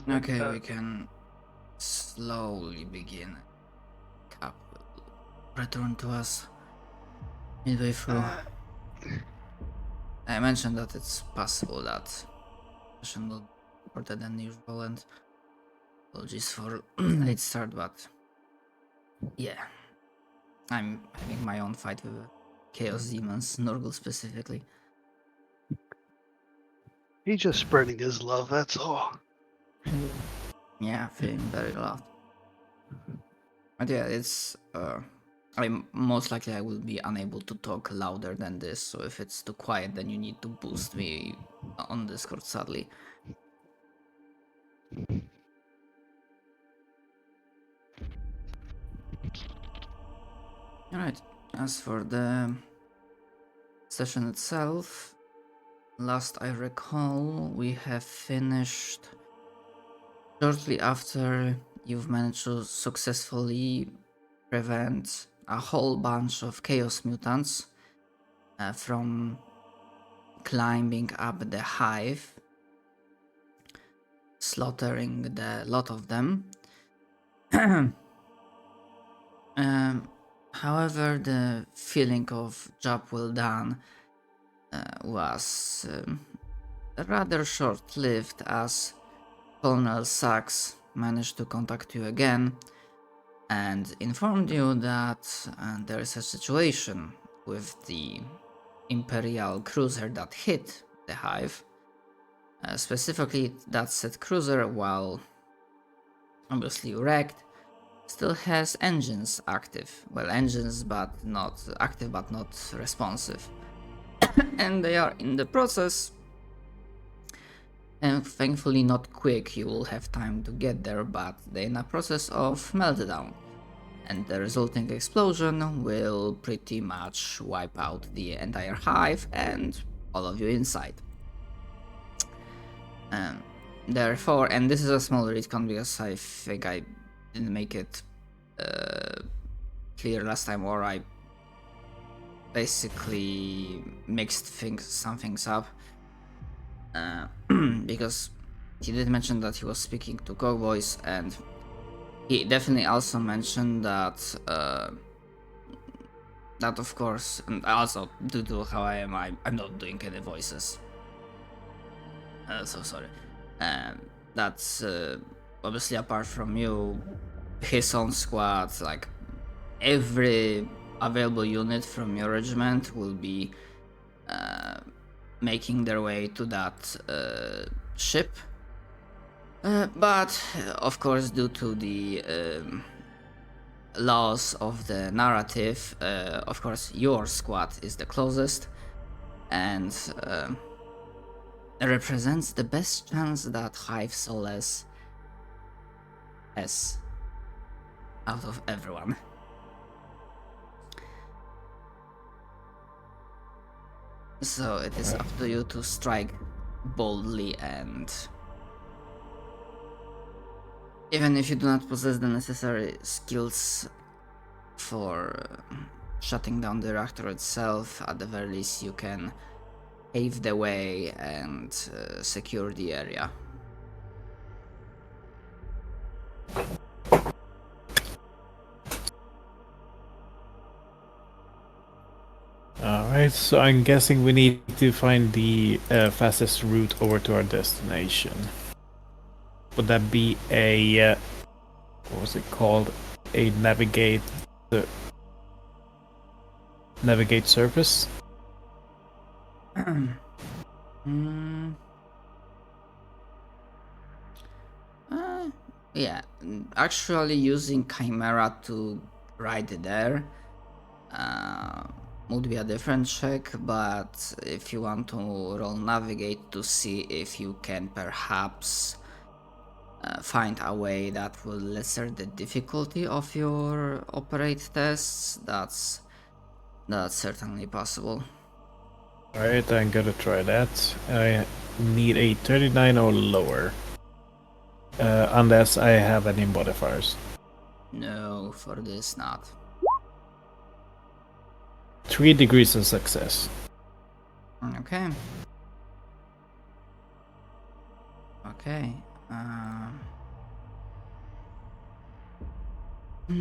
Okay, we can slowly begin. Cap will return to us midway through. I mentioned that it's possible that session will be shorter than usual, and apologies for late start, but yeah, I'm having my own fight with Chaos Demons, Nurgle specifically. He's just spreading his love, that's all. Yeah, feeling very loved. But yeah, it's most likely I will be unable to talk louder than this, so if it's too quiet then you need to boost me on Discord, sadly. Alright, as for the session itself, last I recall we have finished shortly after you've managed to successfully prevent a whole bunch of chaos mutants from climbing up the hive, slaughtering the lot of them. However, the feeling of job well done was rather short-lived, as Colonel Sachs managed to contact you again and informed you that there is a situation with the Imperial cruiser that hit the hive. Specifically, that said cruiser, while obviously wrecked, still has engines active. Well, engines but not active but not responsive. And they are in the process. And thankfully not quick, you will have time to get there, but they're in a process of meltdown. And the resulting explosion will pretty much wipe out the entire hive and all of you inside. Therefore, and this is a small retcon because I think I didn't make it clear last time, or I basically mixed some things up. Because he did mention that he was speaking to cowboys, and he definitely also mentioned that that of course, and also due to how I am, I'm not doing any voices. So sorry. That's obviously apart from you, his own squad, like every available unit from your regiment will be making their way to that ship. But of course, due to the laws of the narrative, of course, your squad is the closest and represents the best chance that Hive Solace has out of everyone. So it is up to you to strike boldly, and even if you do not possess the necessary skills for shutting down the reactor itself, at the very least you can pave the way and secure the area. Alright, so I'm guessing we need to find the fastest route over to our destination. Would that be a what was it called? A navigate surface? Yeah, actually using Chimera to ride there would be a different check, but if you want to roll navigate to see if you can perhaps find a way that will lesser the difficulty of your operate tests, that's certainly possible. Alright, I'm gonna try that. I need a 39 or lower. Unless I have any modifiers. No, for this not. 3 degrees of success. Okay. Okay.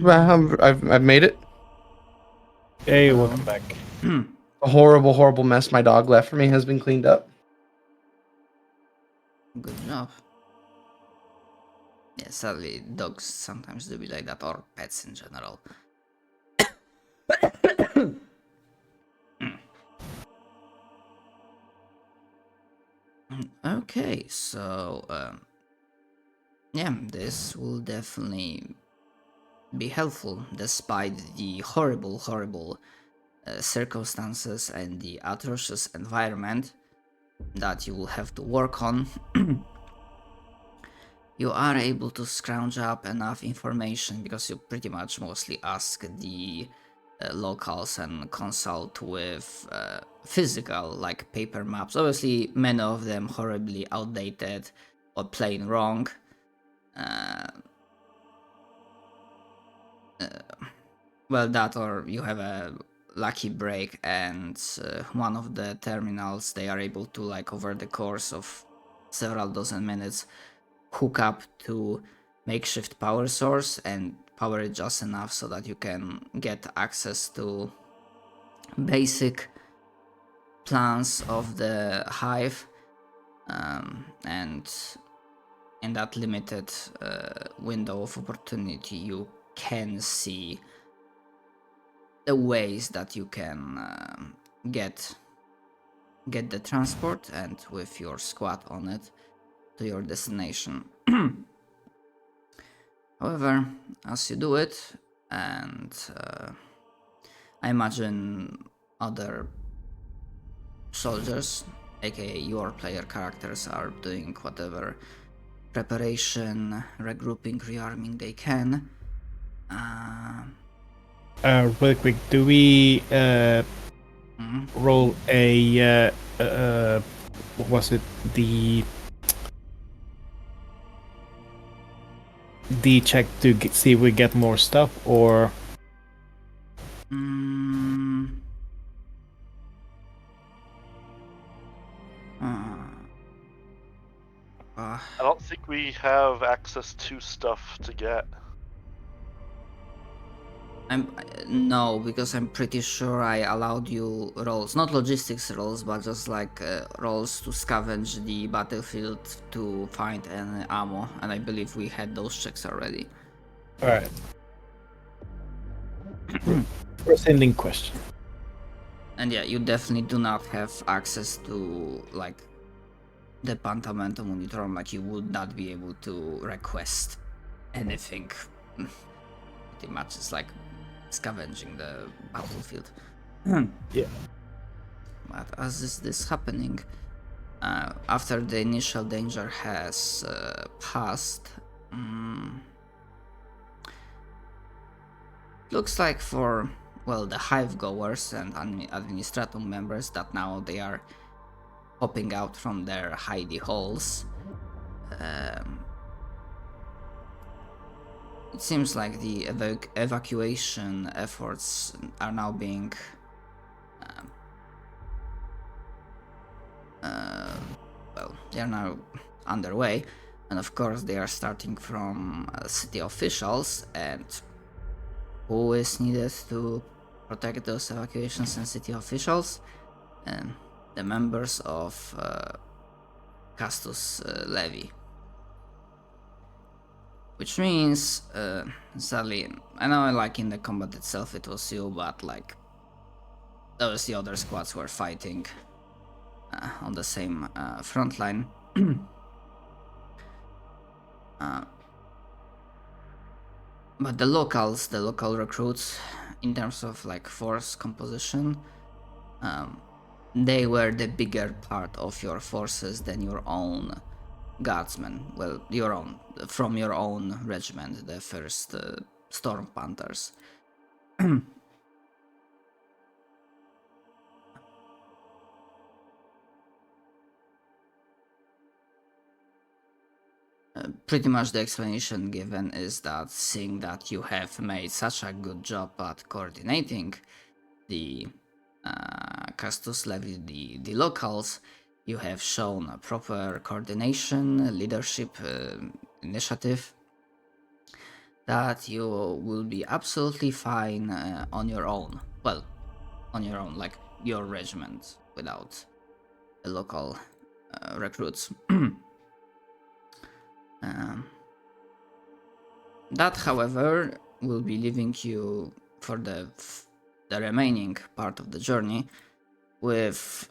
Well, I've made it. Hey, welcome back. A horrible, horrible mess my dog left for me has been cleaned up. Good job. Yeah, sadly, dogs sometimes do be like that, or pets in general. Okay, so yeah, this will definitely be helpful despite the horrible circumstances and the atrocious environment that you will have to work on. You are able to scrounge up enough information because you pretty much mostly ask the locals and consult with physical, like paper maps. Obviously, many of them horribly outdated or plain wrong. Well, that or you have a lucky break and one of the terminals they are able to, like, over the course of several dozen minutes, hook up to makeshift power source and power it just enough so that you can get access to basic plans of the hive, and in that limited window of opportunity you can see the ways that you can get the transport and with your squad on it to your destination. However, as you do it, and I imagine other soldiers, aka your player characters, are doing whatever preparation, regrouping, rearming they can. Really quick, do we Mhm. roll a what was it, the check to see if we get more stuff, or Mm. I don't think we have access to stuff to get. No, because I'm pretty sure I allowed you rolls, not logistics rolls, but just like rolls to scavenge the battlefield to find any ammo, and I believe we had those checks already. alright. Rescinding question. And yeah, you definitely do not have access to, like, the Pantamento monitor, like you would not be able to request anything. Pretty much it's like scavenging the battlefield. Yeah. But as is this happening, after the initial danger has passed, looks like for, well, the hive goers and administratum members that now they are popping out from their hidey holes, it seems like the evacuation efforts are now being well, they are now underway, and of course they are starting from city officials, and who is needed to protect those evacuations and city officials? And the members of Castus Levy. Which means, sadly, I know, like, in the combat itself it was you, but like those the other squads were fighting on the same front line. But the locals, the local recruits, in terms of like force composition, they were the bigger part of your forces than your own guardsmen. Well, from your own regiment, the first Storm Panthers. Pretty much the explanation given is that, seeing that you have made such a good job at coordinating the Castus Levy, the locals, You have shown a proper coordination, leadership, initiative, that you will be absolutely fine on your own. Well, on your own, like your regiment, without the local recruits. That, however, will be leaving you for the remaining part of the journey with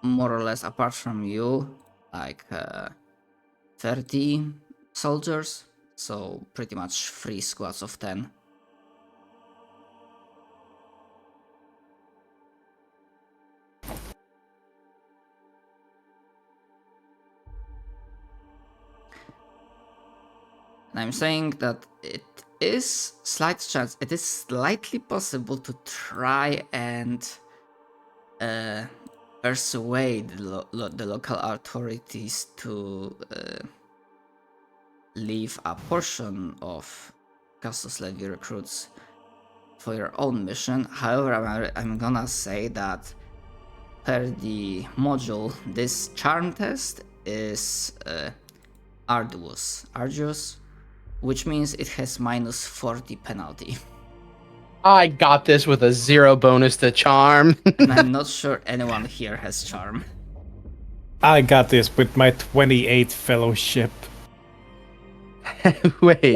more or less, apart from you, like 30 soldiers, so pretty much 3 squads of 10. And I'm saying that it is slightly possible to try and persuade the local authorities to leave a portion of Castus Levy recruits for your own mission. However, I'm gonna say that per the module, this charm test is arduous, which means it has minus 40 penalty. I got this with a 0 bonus to charm. And I'm not sure anyone here has charm. I got this with my 28 fellowship. Wait.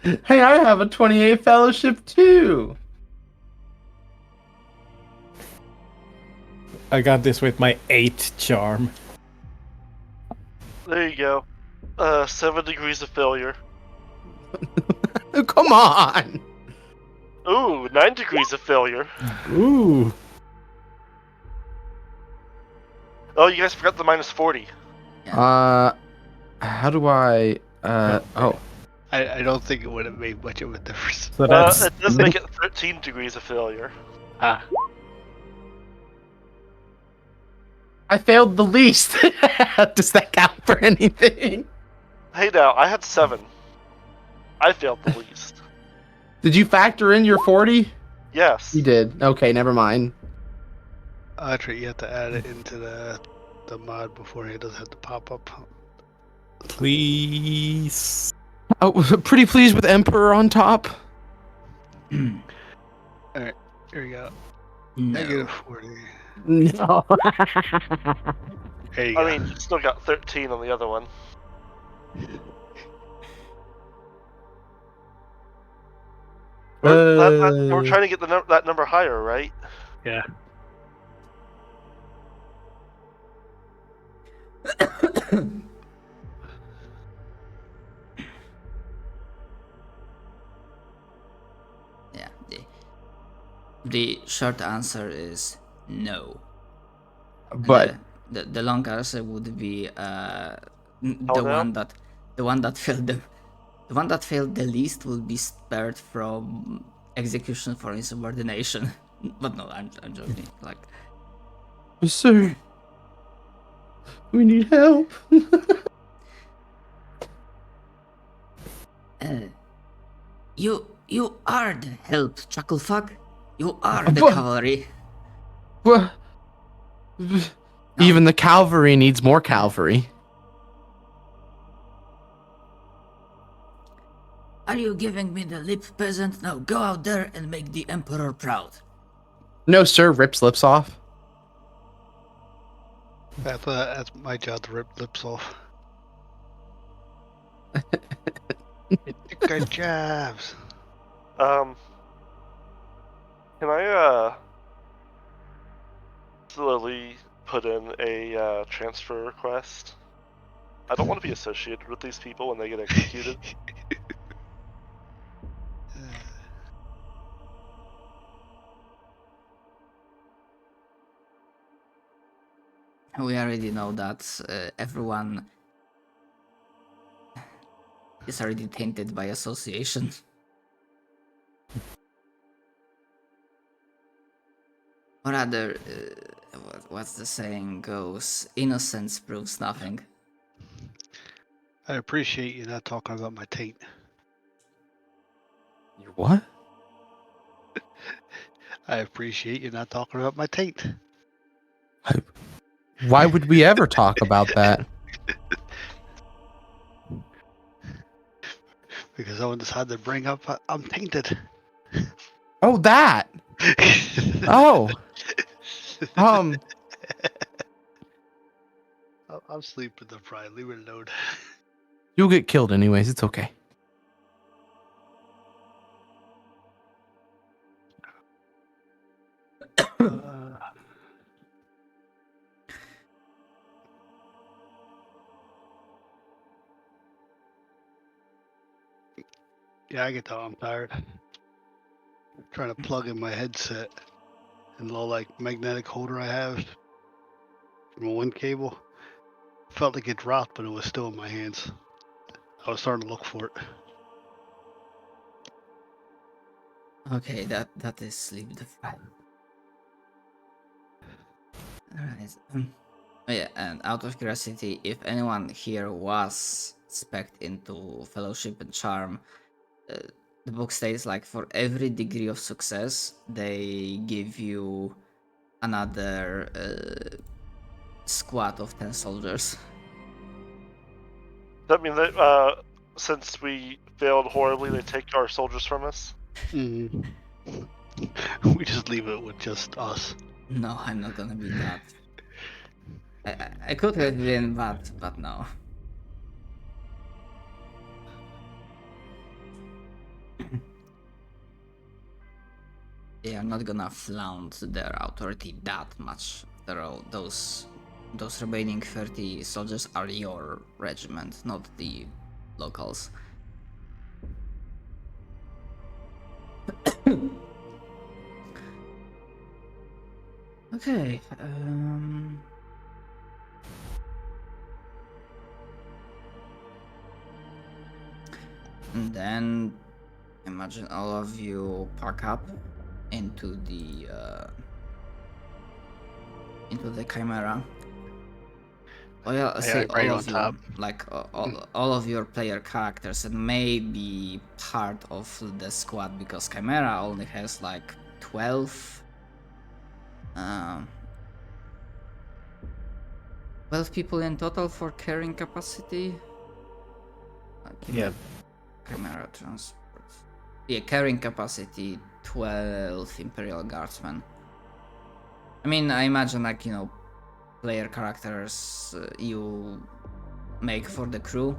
Hey, I have a 28 fellowship too. I got this with my 8 charm. There you go. 7 degrees of failure. Come on. Ooh, 9 degrees of failure. Ooh. Oh, you guys forgot the minus 40. How do I? Oh, I don't think it would have made much of a difference. So that's It does make it 13 degrees of failure. Ah, I failed the least. Does that count for anything? Hey now, I had 7. I failed the least. Did you factor in your 40? Yes. You did. Okay, never mind. that's right. You have to add it into the mod before it doesn't have to pop up. please. Oh, pretty pleased with Emperor on top. Here we go. No. Negative 40. No. There you I go. mean, you still got 13 on the other one. We're trying to get that number higher, right? Yeah. Yeah. The short answer is no. But The long answer would be Oh, the no? one that failed the least will be spared from execution for insubordination. But no, I'm joking. Like, sir, we need help. you are the help, Chucklefuck. You are the What? cavalry. Well, even the cavalry needs more cavalry. Are you giving me the lip, peasant? Now go out there and make the emperor proud. No, sir. Rips lips off. That's my job to rip lips off. Good jobs. Can I slowly put in a transfer request? I don't want to be associated with these people when they get executed. We already know that everyone is already tainted by association. Or rather, what's the saying goes? Innocence proves nothing. I appreciate you not talking about my taint. You what? I appreciate you not talking about my taint. Why would we ever talk about that? Because someone decided to bring up I'm tainted. Oh, that. Oh. I'm sleeping deprived. Leave it alone. You'll get killed anyways. It's okay. Yeah, I can tell I'm tired. Trying to plug in my headset and the little like magnetic holder I have from a wind cable. Felt like it dropped, but it was still in my hands. I was starting to look for it. Okay, that is sleep deprived. Alright. Oh yeah, and out of curiosity, if anyone here was spec'd into Fellowship and Charm, the book states like for every degree of success, they give you another squad of 10 soldiers. Does that mean that since we failed horribly, they take our soldiers from us? Mm. We just leave it with just us. No, I'm not gonna be that. I could have been, but no. They are not gonna flaunt their authority that much. After all, those remaining 30 soldiers are your regiment, not the locals. Okay. And then imagine all of you park up into the Chimera. Oh yeah, say right all on of you, top. like all of your player characters, and maybe part of the squad, because Chimera only has like 12 people in total for carrying capacity. Yeah. Chimera transport. Yeah, carrying capacity 12 Imperial Guardsmen. I mean, I imagine like, you know, player characters you make for the crew.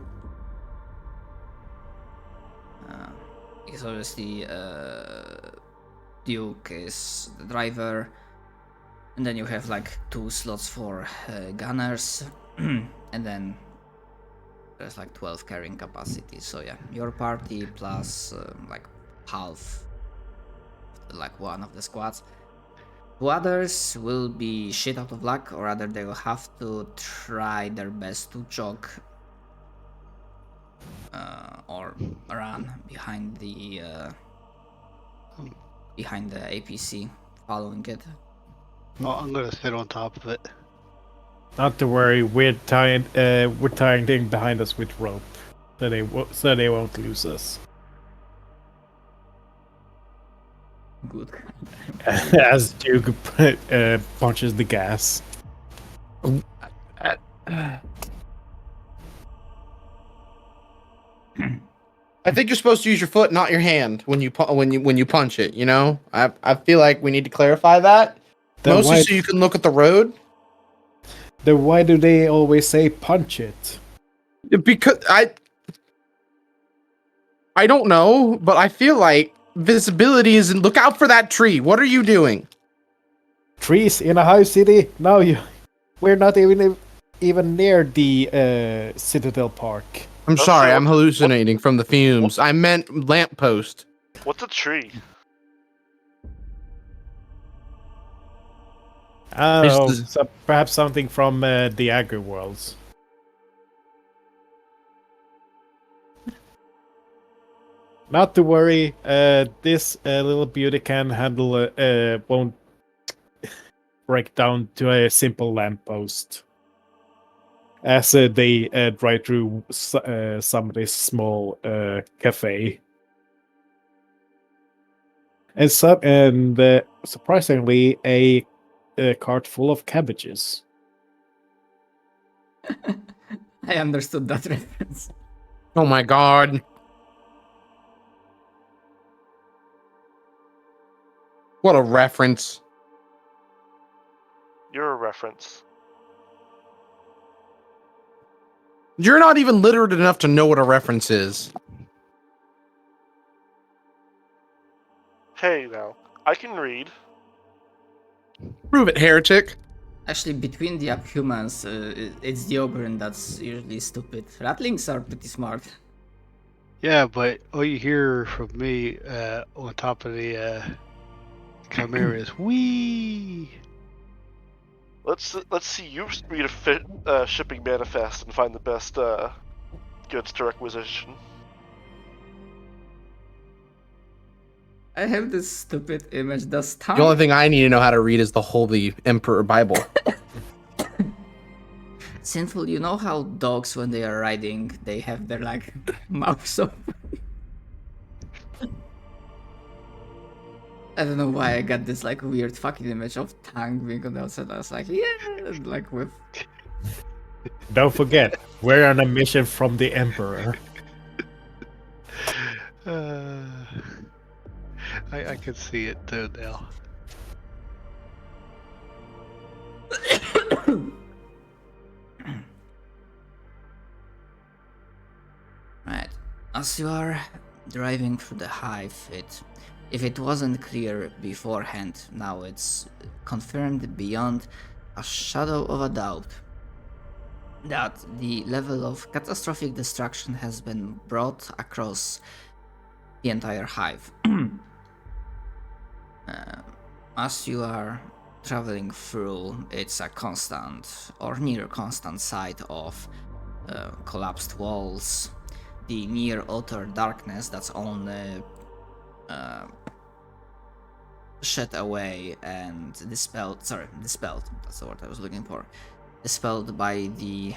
Because obviously Duke is the driver, and then you have like 2 slots for gunners, and then there's like 12 carrying capacity. So yeah, your party plus like half, like one of the squads. 2 others will be shit out of luck, or rather they will have to try their best to jog or run behind the APC, following it. Oh, I'm gonna sit on top of it. Not to worry, we're tying them behind us with rope, so they won't lose us. Good. As Duke punches the gas. I think you're supposed to use your foot, not your hand, when you punch it. You know, I feel like we need to clarify that. Then Mostly why- so you can look at the road. Then why do they always say punch it? Because I don't know, but I feel like visibility is. Look out for that tree. What are you doing? Trees in a high city? No, we're not even near the Citadel Park. I'm Oh, sorry, so I'm hallucinating from the fumes. I meant lamppost. What's a tree? I don't know, Is so perhaps something from the Agri Worlds. Not to worry, this little beauty can handle won't break down to a simple lamppost. As they drive through somebody's small cafe. And surprisingly, a a cart full of cabbages. I understood that reference. Oh my god. What a reference. You're a reference. You're not even literate enough to know what a reference is. Hey, now, I can read. Prove it, heretic. Actually, between the Abhumans, it's the Oberon that's usually stupid. Ratlings are pretty smart. Yeah, but all you hear from me on top of the Chimera is wee. Let's see you read a shipping manifest and find the best goods to requisition. I have this stupid image. Does Tom... The only thing I need to know how to read is the Holy Emperor Bible. Sinful, you know how dogs, when they are riding, they have their, like, mouths open? I don't know why I got this, like, weird fucking image of tongue being on the outside. I was like, yeah, like, with... Don't forget, we're on a mission from the Emperor. I can see it too now. Right. As you are driving through the hive, if it wasn't clear beforehand, now it's confirmed beyond a shadow of a doubt that the level of catastrophic destruction has been brought across the entire hive. As you are traveling through, it's a constant or near constant sight of collapsed walls, the near utter darkness that's only shed away and dispelled, that's the word I was looking for, dispelled by the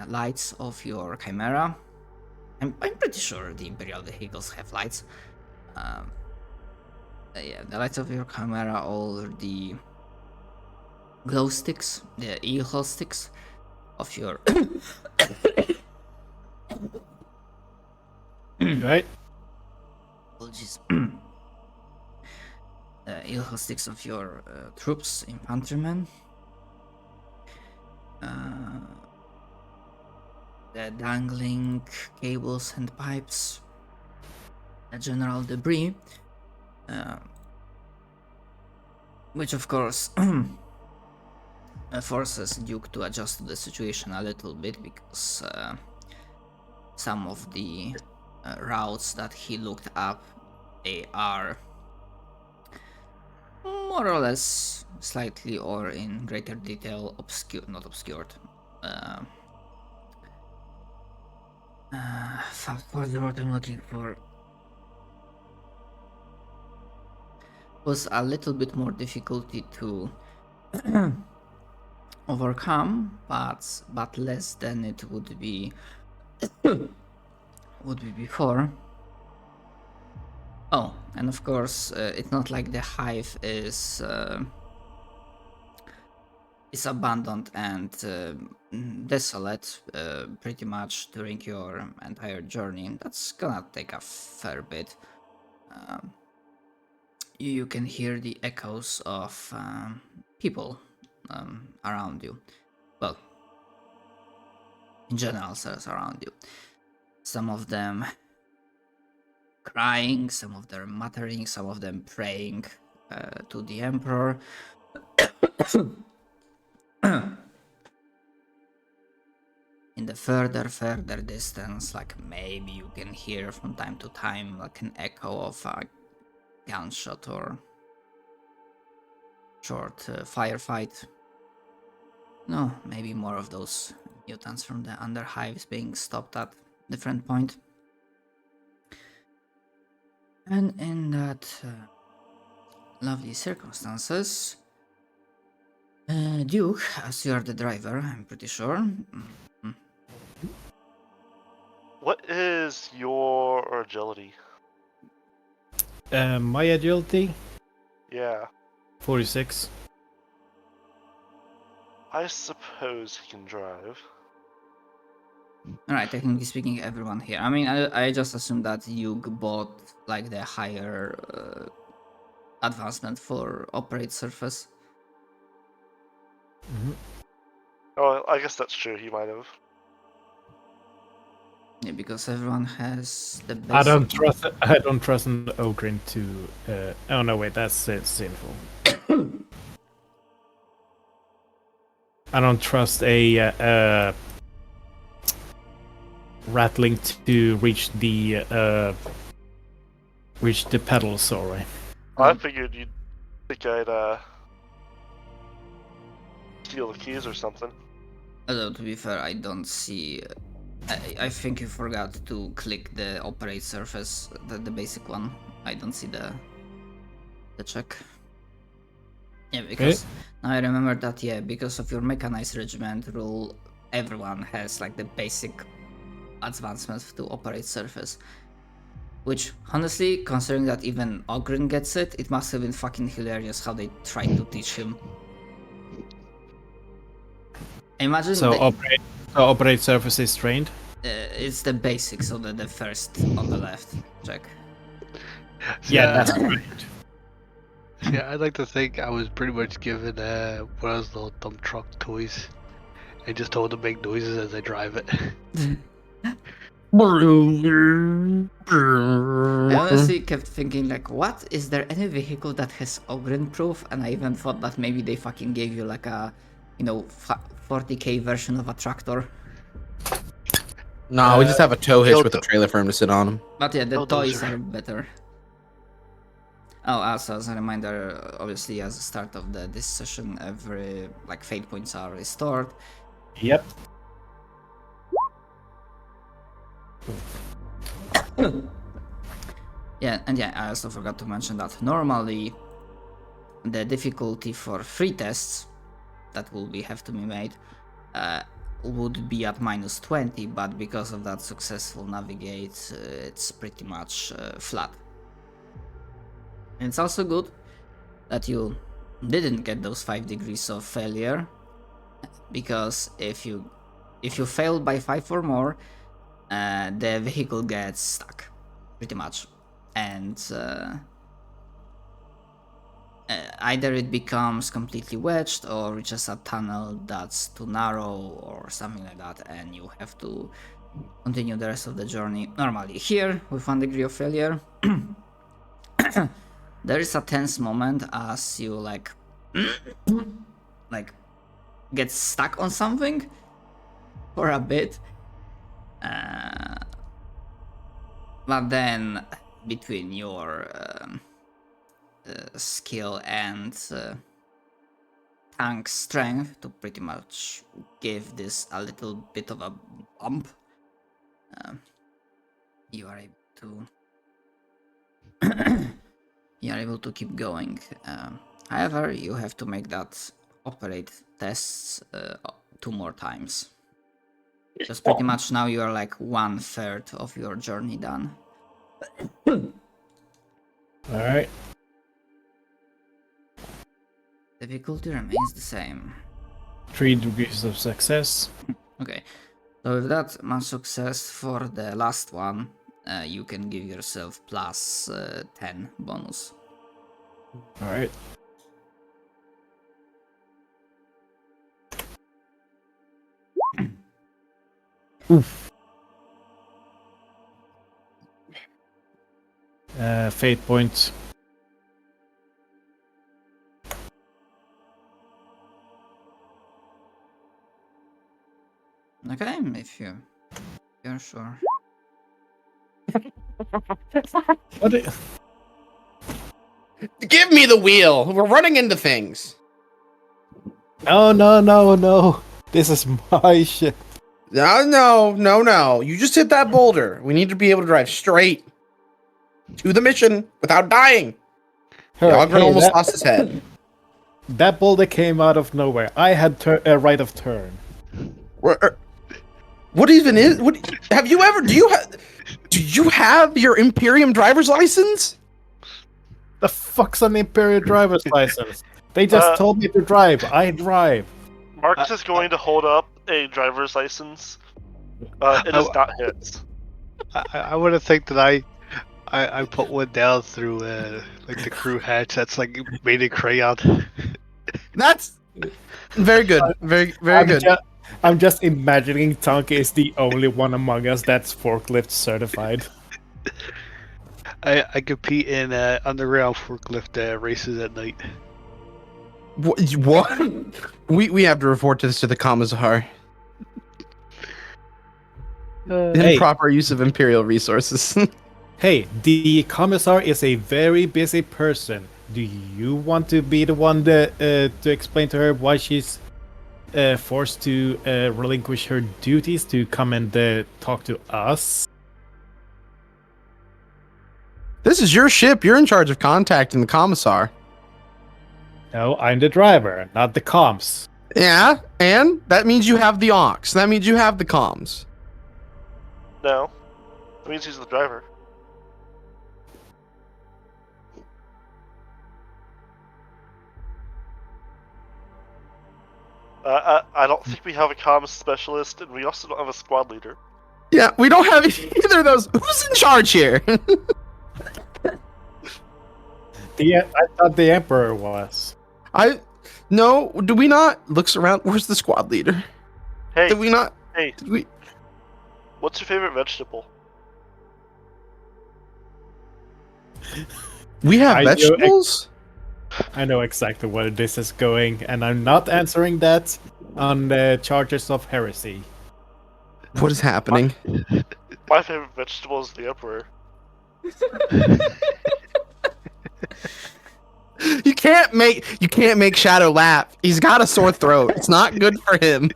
lights of your chimera. I'm pretty sure the Imperial vehicles have lights. Yeah, the lights of your chimera, all the glow sticks, the e-hole sticks of your Right? apologies. E-hole sticks of your troops, infantrymen. The dangling cables and pipes, the general debris, which of course forces Duke to adjust to the situation a little bit, because some of the routes that he looked up, they are more or less slightly or in greater detail not obscured. What's the word I'm looking for? Was a little bit more difficulty to overcome, but less than it would be before. Oh, and of course, it's not like the hive is abandoned and desolate pretty much during your entire journey. That's gonna take a fair bit. You can hear the echoes of people around you. Well, in general, cells around you. Some of them crying, some of them muttering, some of them praying to the Emperor. In the further distance, like maybe you can hear from time to time like an echo of a gunshot or short firefight. No, maybe more of those mutants from the underhives being stopped at different point. And in that lovely circumstances, Duke, as you are the driver, I'm pretty sure. What is your agility? My agility, Yeah. 46. I suppose he can drive. Alright, technically speaking, everyone here. I mean, I just assumed that you bought like the higher advancement for operate surface. Oh, I guess that's true. He might have. Yeah, because everyone has the basic. I don't trust an Ogrin to. Oh no, wait, that's sinful. I don't trust a rattling to reach the pedals. Sorry. I figured you'd think I'd steal the keys or something. Although to be fair, I don't see. I think you forgot to click the operate surface, the basic one. I don't see the check. Yeah, because now I remember that. Yeah, because of your mechanized regiment rule, everyone has like the basic advancement to operate surface. Which, honestly, considering that even Ogrin gets it, it must have been fucking hilarious how they tried to teach him. Imagine. So operate surface is trained. It's the basic, so the first on the left. Check. Yeah, that's right. Yeah, I'd like to think I was pretty much given one of those little dump truck toys. I just told to make noises as I drive it. I honestly kept thinking, like, what? Is there any vehicle that has Ogrin proof? And I even thought that maybe they fucking gave you like a, 40k version of a tractor. No, we just have a tow hitch with a trailer for him to sit on him. But yeah, the Oh, those toys are better. Oh, also as a reminder, obviously as a start of this session, every fate points are restored. Yep. Yeah, and yeah, I also forgot to mention that normally the difficulty for free tests that will have to be made would be at -20, but because of that successful navigate, it's pretty much flat. And it's also good that you didn't get those 5 degrees of failure, because if you fail by 5 or more, the vehicle gets stuck, pretty much, and either it becomes completely wedged or reaches a tunnel that's too narrow or something like that, and you have to continue the rest of the journey normally. Here, with 1 degree of failure, there is a tense moment as you get stuck on something for a bit, but then between your skill and tank strength to pretty much give this a little bit of a bump, you are able to keep going. However, you have to make that operate tests 2 more times. Because pretty much now you are 1/3 of your journey done. Alright. Difficulty remains the same. 3 degrees of success. Okay, so with that much success for the last one, you can give yourself plus 10 bonus. Alright. Oof. Fate point. Okay, if you're sure. What? Give me the wheel. We're running into things. No. This is my shit. No. You just hit that boulder. We need to be able to drive straight to the mission without dying. Ogren almost lost his head. That boulder came out of nowhere. I had right of turn. What even is? What have you ever? Do you have your Imperium driver's license? The fuck's an Imperial driver's license? They just told me to drive. I drive. Marcus is going to hold up a driver's license. It is not his. I want to think that I put one down through like the crew hatch. That's like made in crayon. That's very good. Very good. I'm just imagining Tonk is the only one among us that's forklift certified. I compete in underground forklift races at night. What? We have to report this to the commissar. Improper use of Imperial resources. Hey, the commissar is a very busy person. Do you want to be the one to explain to her why she's forced to relinquish her duties to come and talk to us? This is your ship. You're in charge of contacting the commissar. No, I'm the driver, not the comms. Yeah, and that means you have the aux. That means you have the comms. No. That means he's the driver. I don't think we have a comms specialist, and we also don't have a squad leader. Yeah, we don't have either of those. Who's in charge here? I thought the Emperor was. No, do we not? Looks around. Where's the squad leader? Hey, Did we not? hey, Did we? what's your favorite vegetable? We have I do vegetables? I know exactly where this is going, and I'm not answering that on the charges of heresy. What is happening? My favorite vegetable is the Emperor. You can't make Shadow laugh. He's got a sore throat. It's not good for him.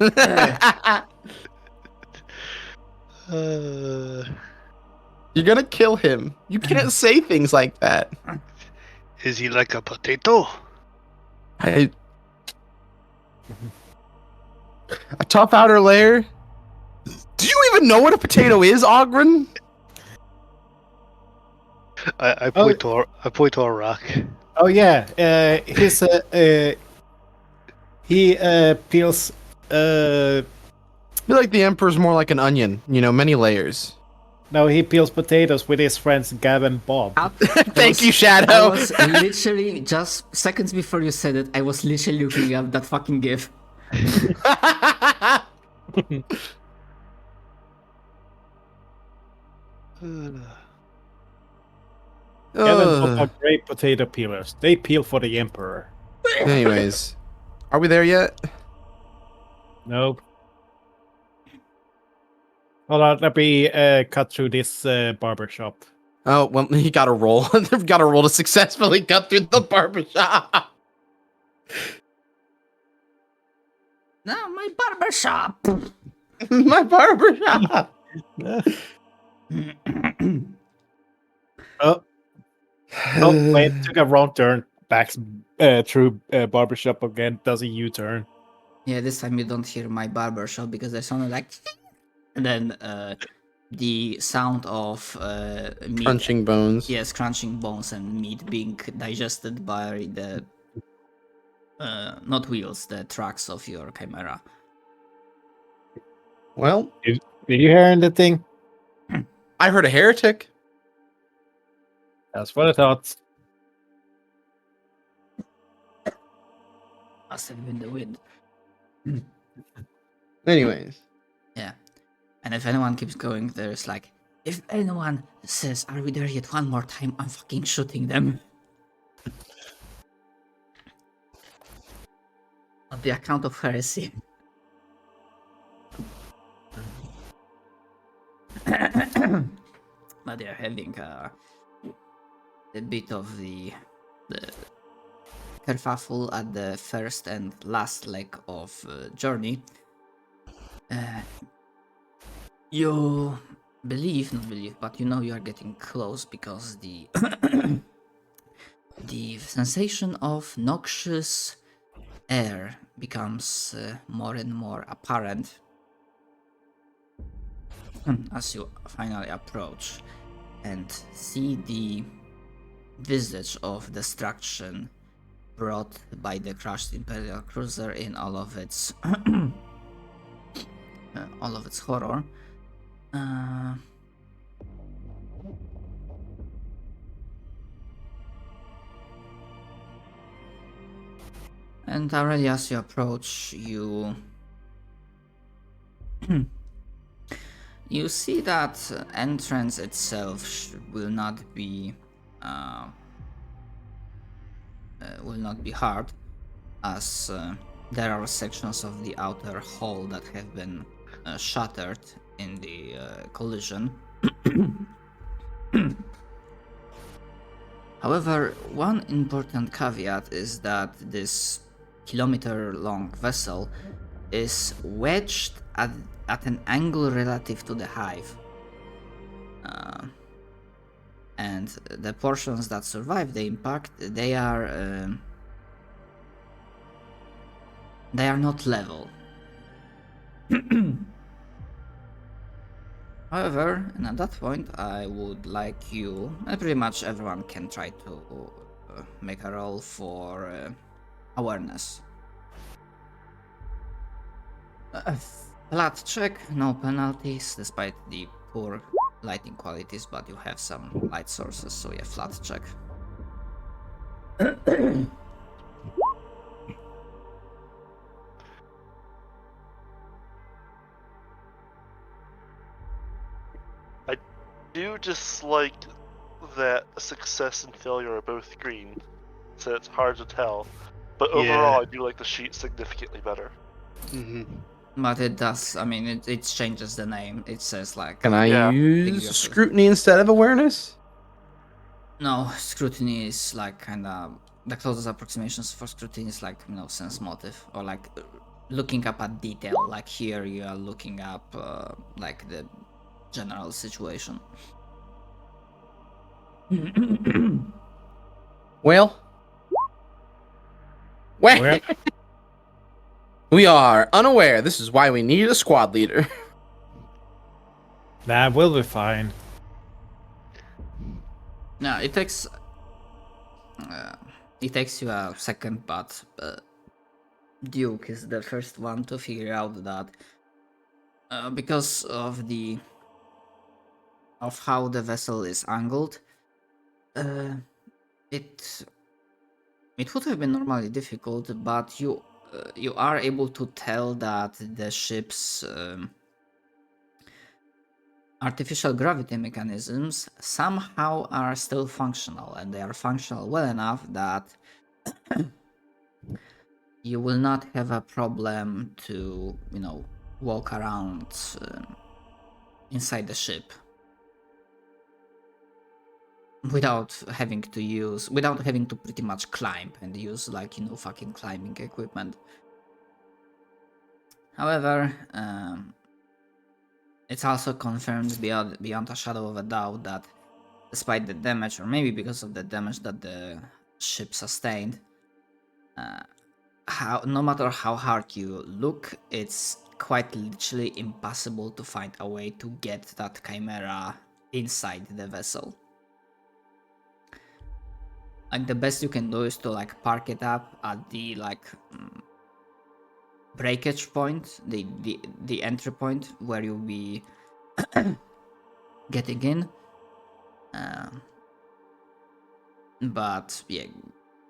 You're gonna kill him. You can't say things like that. Is he like a potato? A tough outer layer. Do you even know what a potato is, Ogren? I point to a rock. Oh yeah, he peels. I feel like the Emperor's more like an onion. You know, many layers. No, he peels potatoes with his friends Gab and Bob. Thank you, Shadow. I was literally just seconds before you said it. I was literally looking up that fucking gif. Gab and Bob are great potato peelers. They peel for the Emperor. Anyways, are we there yet? Nope. Hold on, let me cut through this barber shop. Oh, well, he got a roll. Got a roll to successfully cut through the barbershop. No, my barber shop. My barbershop. Oh, wait, took a wrong turn. Back through barbershop again. Does a U-turn. Yeah, this time you don't hear my barber shop because I sounded like, and then the sound of meat. Crunching bones. Yes, crunching bones and meat being digested by the not wheels, the tracks of your chimera. Well, Did you hear anything? I heard a heretic. That's what I thought. Must have been the wind. Anyways. Yeah. And if anyone keeps going, there's like, if anyone says, "Are we there yet?" one more time, I'm fucking shooting them. On the account of heresy. But they're having a bit of the kerfuffle at the first and last leg of journey. You not believe, but you know you are getting close because the the sensation of noxious air becomes more and more apparent as you finally approach and see the visage of destruction brought by the crashed Imperial cruiser in all of its all of its horror. And already as you approach, you you see that entrance itself will not be hard, as there are sections of the outer hull that have been shattered in the collision. However, one important caveat is that this kilometer-long vessel is wedged at an angle relative to the hive. And the portions that survive the impact, they are not level. However, and at that point, I would like you, and pretty much everyone can try to make a roll for awareness. A flat check, no penalties, despite the poor lighting qualities, but you have some light sources, so yeah, flat check. Do dislike that success and failure are both green, so it's hard to tell. But overall, I do like the sheet significantly better. Mm-hmm. But it does, I mean, it changes the name. It says like... Can I Yeah. use scrutiny instead of awareness? No, scrutiny is like kinda... The closest approximations for scrutiny is like, you know, sense motive, or like looking up at detail. Like here you are looking up like the general situation. Well, Well, we are unaware. This is why we need a squad leader. that will be fine. No, it takes you a second, but Duke is the first one to figure out that because of how the vessel is angled, it would have been normally difficult, but you are able to tell that the ship's artificial gravity mechanisms somehow are still functional, and they are functional well enough that you will not have a problem to, you know, walk around inside the ship without having to pretty much climb and use, like, you know, fucking climbing equipment. However, it's also confirmed beyond a shadow of a doubt that despite the damage, or maybe because of the damage that the ship sustained, no matter how hard you look, it's quite literally impossible to find a way to get that chimera inside the vessel. Like, the best you can do is to like park it up at the like breakage point, the entry point where you'll be getting in. But yeah,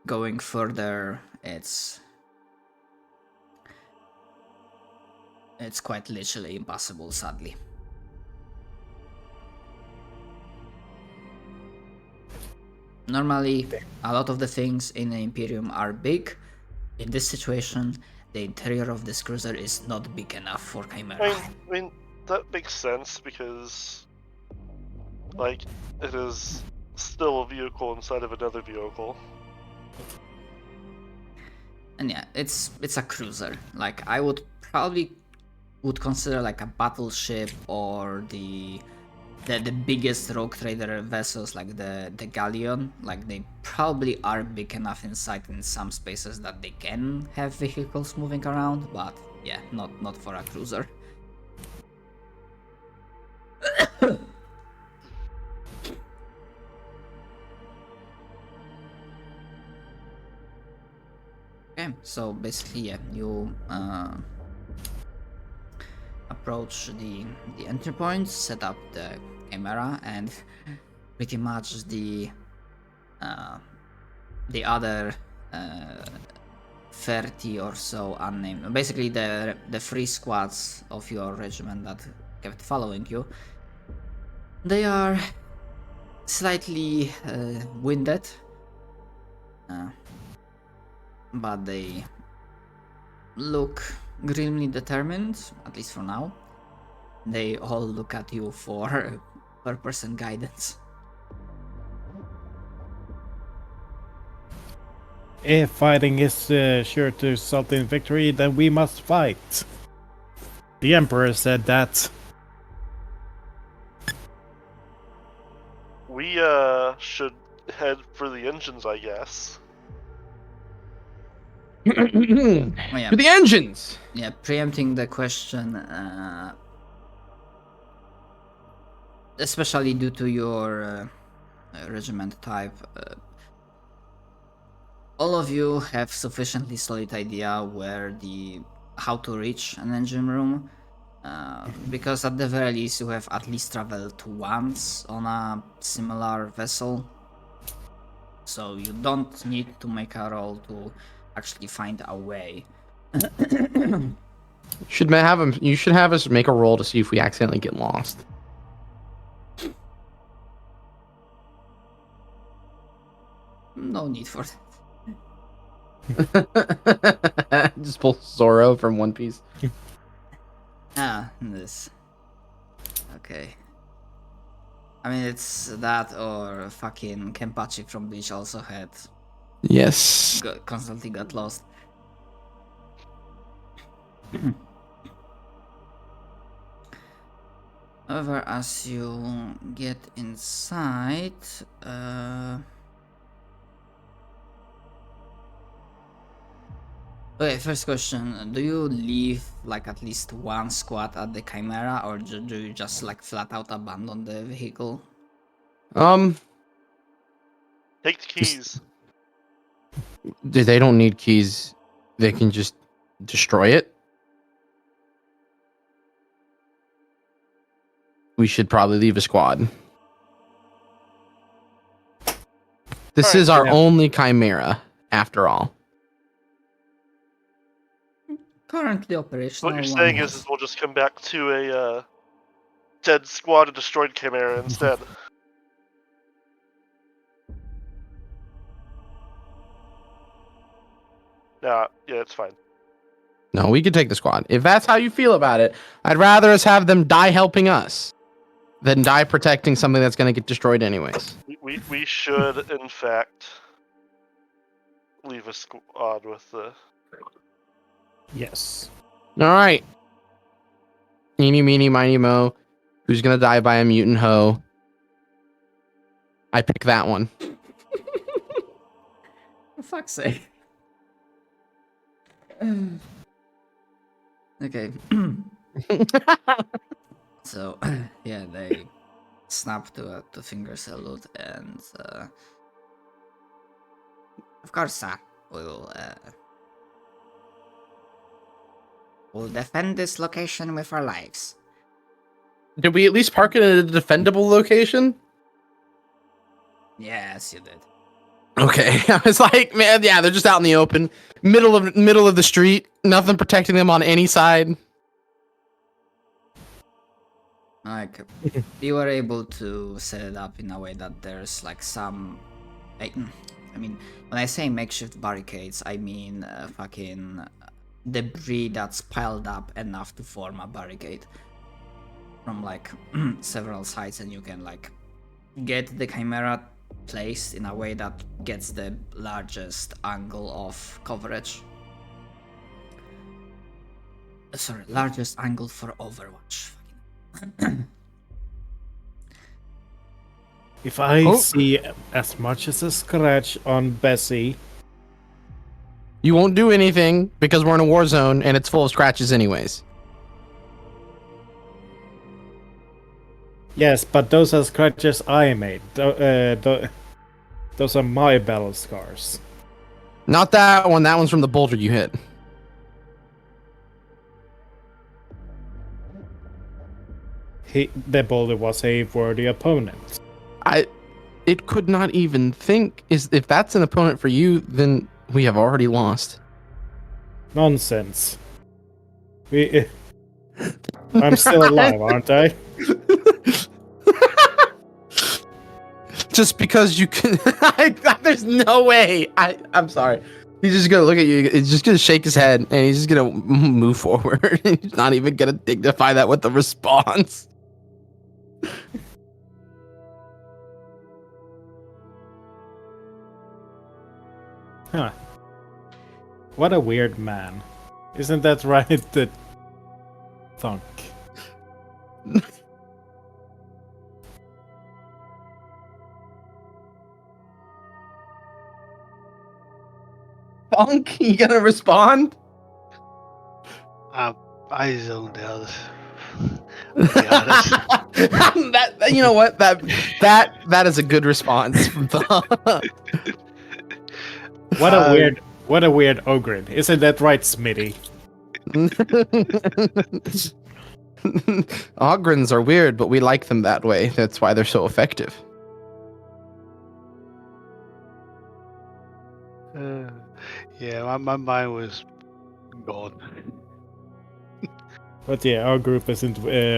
going further, it's quite literally impossible, sadly. Normally, a lot of the things in the Imperium are big. In this situation, the interior of this cruiser is not big enough for Chimera. I mean that makes sense because, like, it is still a vehicle inside of another vehicle. And yeah, it's a cruiser. Like, I would probably consider like a battleship or the biggest rogue trader vessels, like the galleon. Like, they probably are big enough inside in some spaces that they can have vehicles moving around, but yeah, not for a cruiser. Okay, so basically, yeah, you approach the entry point, set up the camera, and pretty much the other 30 or so unnamed, basically the three squads of your regiment that kept following you, they are slightly winded, but they look grimly determined, at least for now. They all look at you for purpose and guidance. If fighting is sure to result in victory, then we must fight. The Emperor said that. We should head for the engines, I guess. Oh, yeah. To the engines! Yeah, preempting the question, especially due to your regiment type, all of you have sufficiently solid idea how to reach an engine room, because at the very least you have at least traveled once on a similar vessel, so you don't need to make a roll to actually find a way. You should have us make a roll to see if we accidentally get lost. No need for that. Just pull Zoro from One Piece. This. Okay. I mean, it's that or fucking Kenpachi from Bleach also had Yes. constantly got lost. However, as you get inside, okay, first question, do you leave like at least one squad at the Chimera, or do you just like flat out abandon the vehicle? Take the keys. They don't need keys. They can just destroy it. We should probably leave a squad. This is our only Chimera, after all. Currently operational. What you're saying is we'll just come back to a dead squad of destroyed Chimera instead. Yeah, it's fine. No, we could take the squad. If that's how you feel about it, I'd rather us have them die helping us than die protecting something that's going to get destroyed anyways. We should, in fact, leave a squad with the... Yes. All right. Eeny, meeny, miny, mo. Who's going to die by a mutant hoe? I pick that one. For fuck's sake. Okay. So, yeah, they snap to finger salute, and of course, we'll defend this location with our lives. Did we at least park it in a defendable location? Yes, you did. Okay, I was like, man, yeah, they're just out in the open, middle of the street, nothing protecting them on any side. Like, you were able to set it up in a way that there's like some, I mean, when I say makeshift barricades, I mean fucking debris that's piled up enough to form a barricade from like several sides, and you can like get the Chimera placed in a way that gets the largest angle of coverage. Sorry, largest angle for Overwatch. If I see as much as a scratch on Bessie, You won't do anything because we're in a war zone and it's full of scratches anyways. yes, but those are scratches I made. Those are my battle scars. Not that one. That one's from the boulder you hit. The boulder was a worthy opponent. It could not even think. If that's an opponent for you, then we have already lost. Nonsense. I'm still alive, aren't I? Just because you can. There's no way. I'm sorry. He's just gonna look at you. He's just gonna shake his head, and he's just gonna move forward. He's not even gonna dignify that with a response. Huh. What a weird man. Isn't that right, the thunk? Funk, you gonna respond? I zoned out. I'll be honest. that you know what that is a good response from the What a weird ogre. Isn't that right, Smitty? Ogrins are weird, but we like them that way. That's why they're so effective. Yeah, my mind was gone. But yeah, our group isn't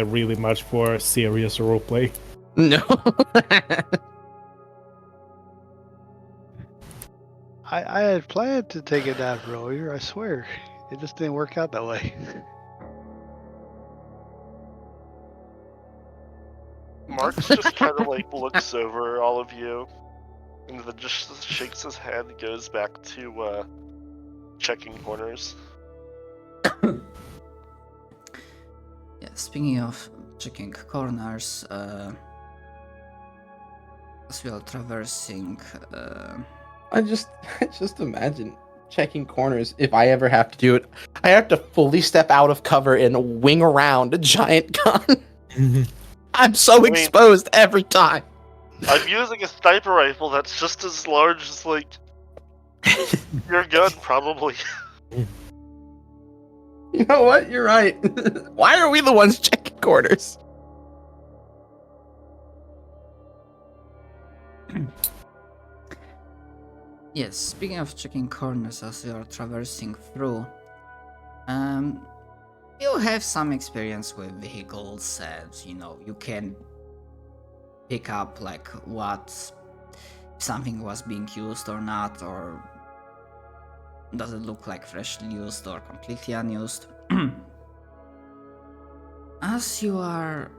really much for serious roleplay. No. I had planned to take a nap earlier, I swear. It just didn't work out that way. Mark's just kind of like looks over all of you, and then just shakes his head and goes back to checking corners. Yeah, speaking of checking corners, as we are traversing, I just imagine checking corners. If I ever have to do it, I have to fully step out of cover and wing around a giant gun. I'm so exposed every time. I'm using a sniper rifle that's just as large as, like, your gun, probably. You know what? You're right. Why are we the ones checking corners? yes, speaking of checking corners as you are traversing through, you have some experience with vehicles and, you can pick up, like, what something was being used or not, or does it look like freshly used or completely unused. As you are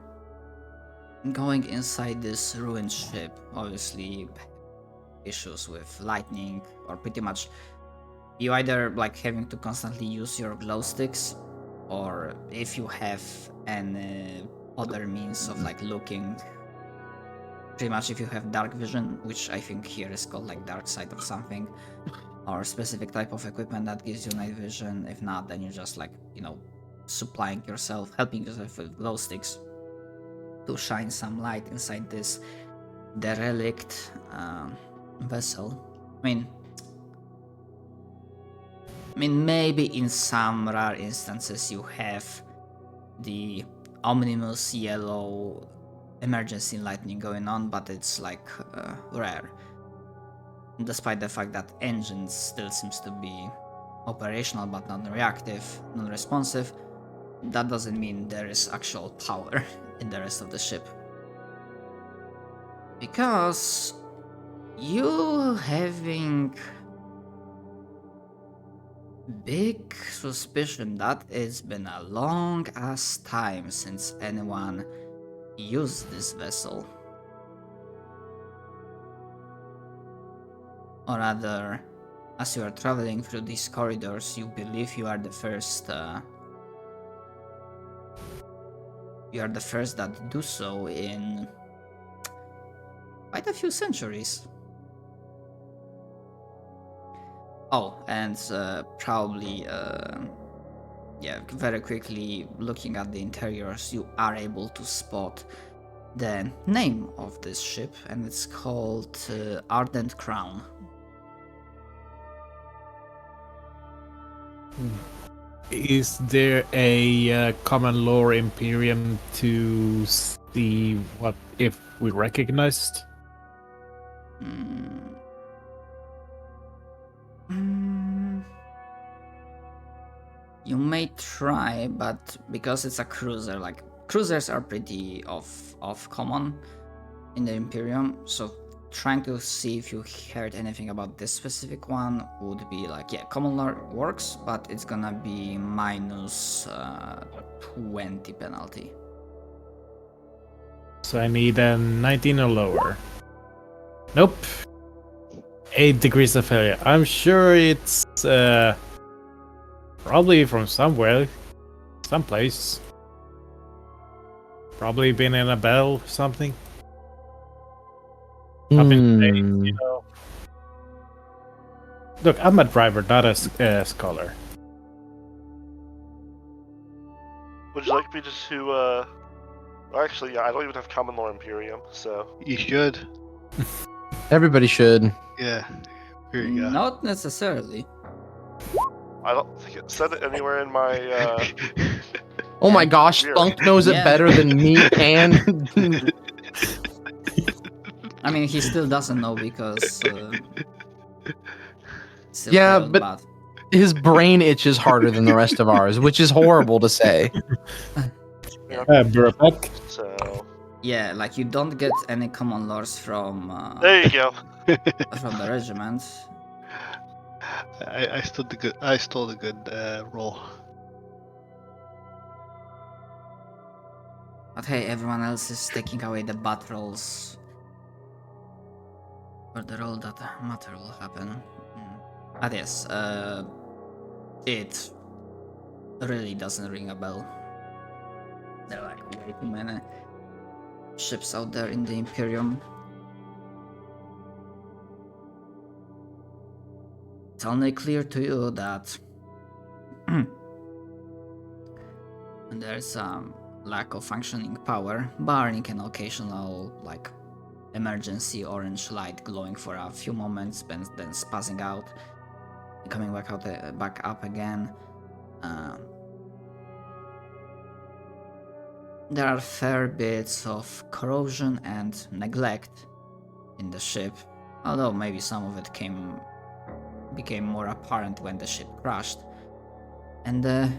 going inside this ruined ship, obviously issues with lightning, or pretty much you either like having to constantly use your glow sticks, or if you have any other means of like looking, pretty much if you have dark vision, which I think here is called like dark sight or something, or specific type of equipment that gives you night vision. If not, then you're just like, supplying yourself, helping yourself with glow sticks to shine some light inside this derelict vessel. I mean, maybe in some rare instances you have the ominous yellow emergency lightning going on, but it's like rare. Despite the fact that engines still seems to be operational but non-reactive, non-responsive, that doesn't mean there is actual power in the rest of the ship. Because you having big suspicion that it's been a long ass time since anyone used this vessel. Or rather, as you are traveling through these corridors, you believe you are the first that do so in quite a few centuries. Oh, and probably, very quickly looking at the interiors, you are able to spot the name of this ship, and it's called Ardent Crown. Is there a common lore Imperium to see what if we recognized? Mm. Mm. You may try, but because it's a cruiser, like cruisers are pretty off common in the Imperium, so trying to see if you heard anything about this specific one would be like, yeah, common law works, but it's gonna be minus 20 penalty. So I need a 19 or lower. Nope. 8 degrees of failure. I'm sure it's probably from somewhere, someplace. Probably been in a bell or something. Up in space, you know. Look, I'm a driver, not a scholar. Would you like me to, actually, yeah, I don't even have common law Imperium, so... You should. Everybody should. Yeah. Here you go. Not necessarily. I don't think it said it anywhere in my, Oh my gosh, Weird. Thunk knows it Yeah. better than me and I mean, he still doesn't know because. Still Yeah, failed, but- his brain itches harder than the rest of ours, which is horrible to say. Burbeck. so... Yeah, like you don't get any common laws from There you go. from the regiment. I stole the good. I stole the good roll. But hey, everyone else is taking away the bat rolls. For the roll that matter will happen. But yes, it really doesn't ring a bell. There are like way too many ships out there in the Imperium. It's only clear to you that there's lack of functioning power, barring an occasional like emergency orange light glowing for a few moments, then spazzing out, coming back up again. There are fair bits of corrosion and neglect in the ship, although maybe some of it became more apparent when the ship crashed. And the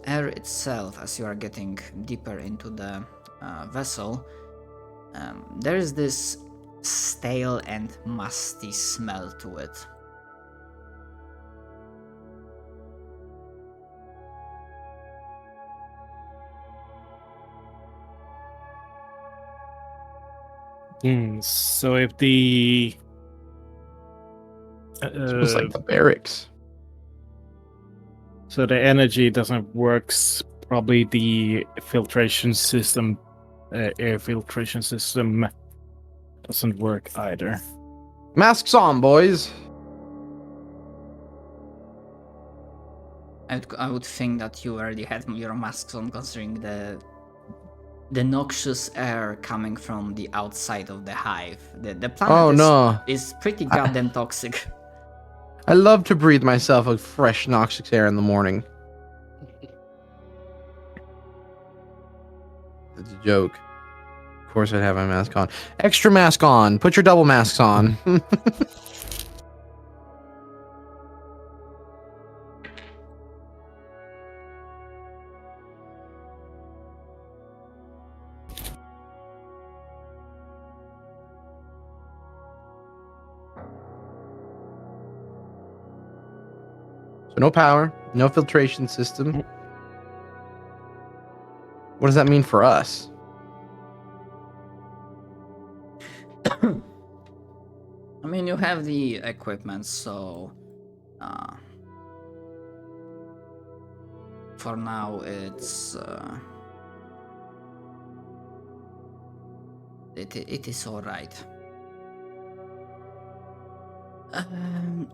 air itself, as you are getting deeper into the vessel, there is this stale and musty smell to it. So if the It was like the barracks. so the energy doesn't work, probably the filtration system, air filtration system doesn't work either. Masks on, boys. I would think that you already had your masks on, considering the noxious air coming from the outside of the hive. The planet is pretty goddamn toxic. I love to breathe myself a fresh noxious air in the morning. It's a joke. Of course I'd have my mask on. Extra mask on. Put your double masks on. So no power, no filtration system. What does that mean for us? I mean, you have the equipment, so for now it's it is all right.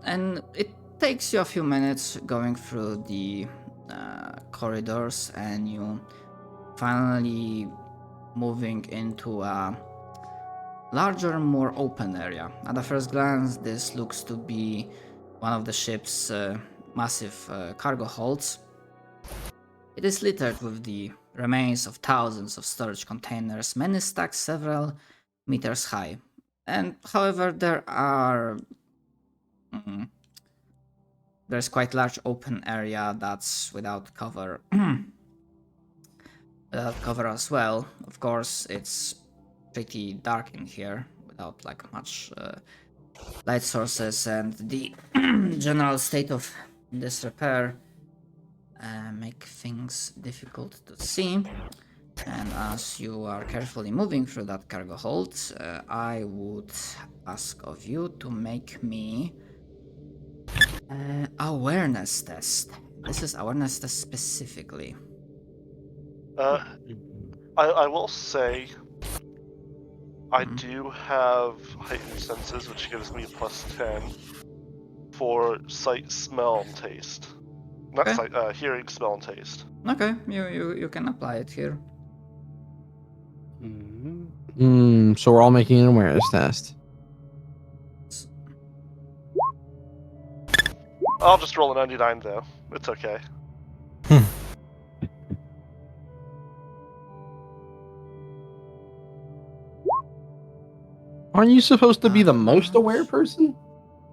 And it takes you a few minutes going through the corridors, and you finally moving into a larger, more open area. At the first glance, this looks to be one of the ship's massive cargo holds. It is littered with the remains of thousands of storage containers, many stacked several meters high. And however, there's quite large open area that's without cover. Without cover as well. Of course, it's pretty dark in here without like much light sources, and the general state of disrepair make things difficult to see. And as you are carefully moving through that cargo hold, I would ask of you to make me awareness test. This is awareness test specifically. I will say I do have heightened senses, which gives me +10 for sight, smell, and taste. Not Okay. sight, hearing, smell, and taste. Okay, you can apply it here. So we're all making an awareness test. I'll just roll a 99 though. It's okay. Aren't you supposed to be the most aware person?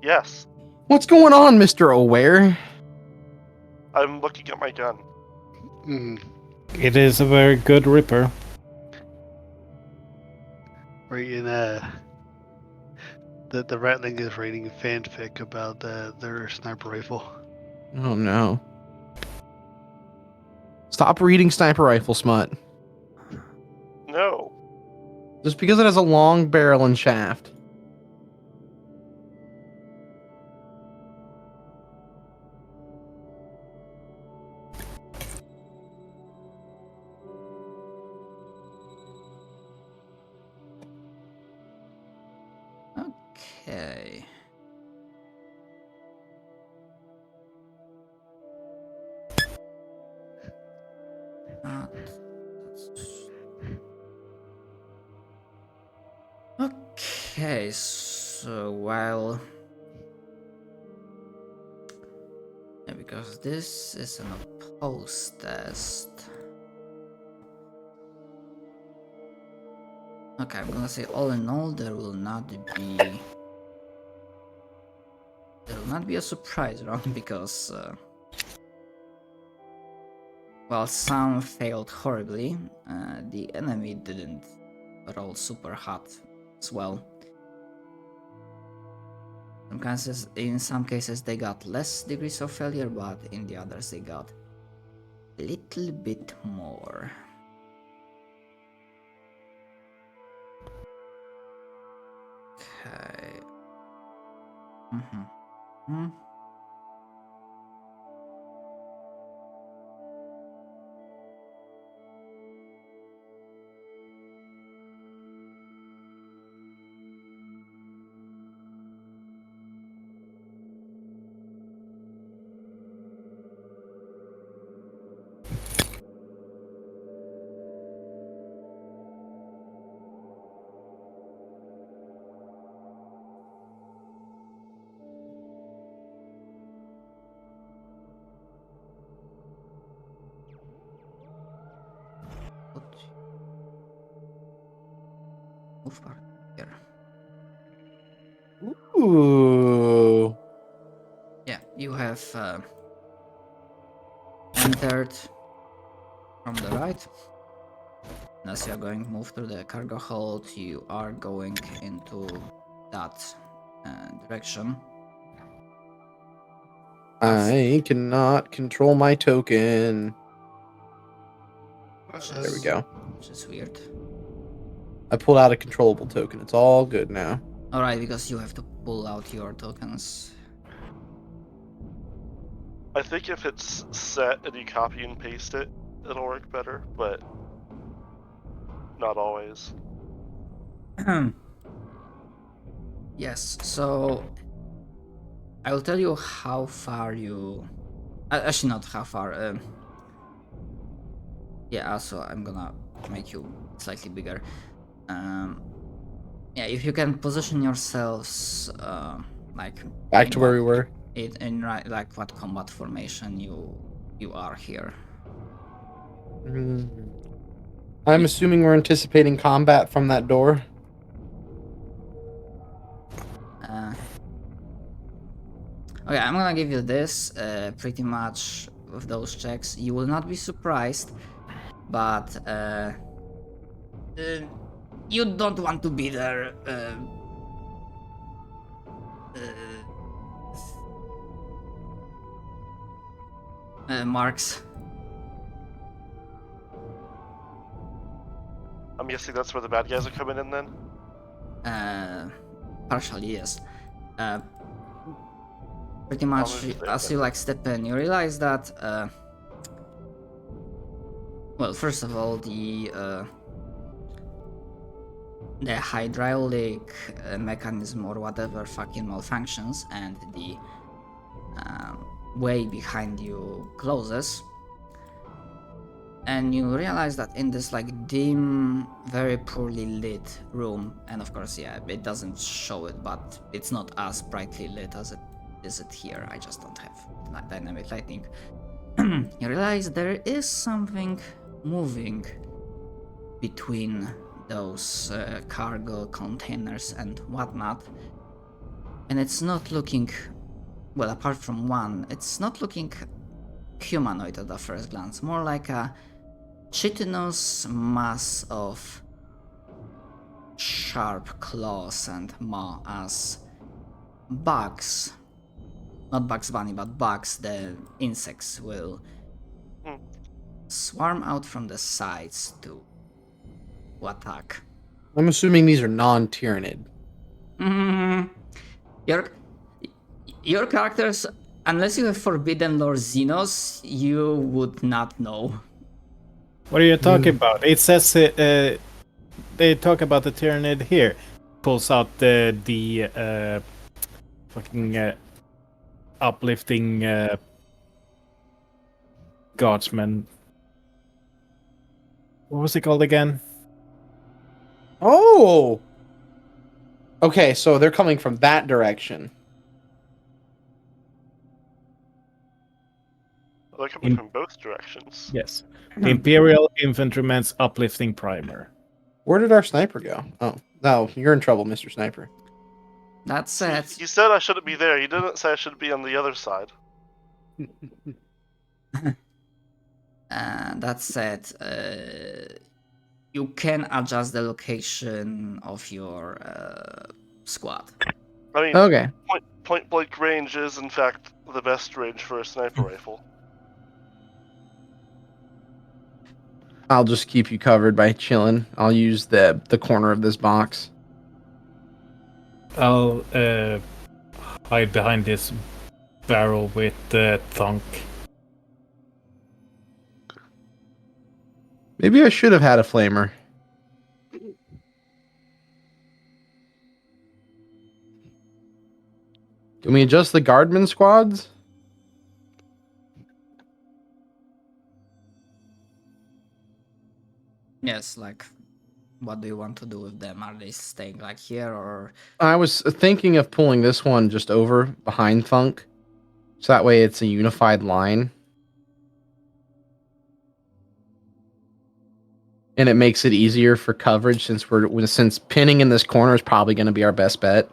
Yes, What's going on, Mr. Aware? I'm looking at my gun. It is a very good ripper. Reading the Ratling is reading a fanfic about their sniper rifle. Oh no. Stop reading sniper rifle smut. No. Just because it has a long barrel and shaft. Okay. Okay, so while because this is an opposed test. Okay, I'm gonna say all in all there will not be a surprise round because while some failed horribly, the enemy didn't roll super hot as well. In some cases they got less degrees of failure, but in the others they got a little bit more. Okay. Move part here. Ooh. Yeah, you have entered from the right. As you are going to move through the cargo hold, you are going into that direction. I cannot control my token. There we go. Which is weird. I pulled out a controllable token. It's all good now. Alright, because you have to pull out your tokens. I think if it's set and you copy and paste it, it'll work better, but not always. Yes, so I will tell you how far you... actually not how far. Yeah, also I'm gonna make you slightly bigger. Yeah, if you can position yourselves like Back to where we were. it in like what combat formation you are here. I'm assuming we're anticipating combat from that door. Okay, I'm gonna give you this. Pretty much with those checks, you will not be surprised, but you don't want to be there. Marks. I'm guessing that's where the bad guys are coming in then? Partially, yes. Pretty much, as you like step in, you realize that, well, first of all, the hydraulic mechanism or whatever fucking malfunctions, and the way behind you closes. And you realize that in this like dim, very poorly lit room, and of course, yeah, it doesn't show it, but it's not as brightly lit as it is here. I just don't have dynamic lighting. You realize there is something moving between those cargo containers and whatnot, and it's not looking, well, apart from one, it's not looking humanoid at the first glance, more like a chitinous mass of sharp claws and maw as bugs, not Bugs Bunny, but bugs, the insects, will swarm out from the sides to attack. I'm assuming these are non-Tyranid. Your characters, unless you have Forbidden Lord Xenos, you would not know. What are you talking about? It says they talk about the Tyranid here. Pulls out the fucking uplifting Guardsman. What was it called again? Oh! Okay, so they're coming from that direction. They're coming from both directions. Yes. The Imperial Infantryman's uplifting primer. Where did our sniper go? Oh, no, you're in trouble, Mr. Sniper. That said, You said I shouldn't be there. You didn't say I should be on the other side. that said, you can adjust the location of your squad. I mean, Okay. point blank range is in fact the best range for a sniper rifle. I'll just keep you covered by chilling. I'll use the corner of this box. I'll hide behind this barrel with Thunk. Maybe I should have had a flamer. Can we adjust the guardman squads? Yes, like, what do you want to do with them? Are they staying like here, or? I was thinking of pulling this one just over behind Thunk, so that way it's a unified line. And it makes it easier for coverage since pinning in this corner is probably going to be our best bet.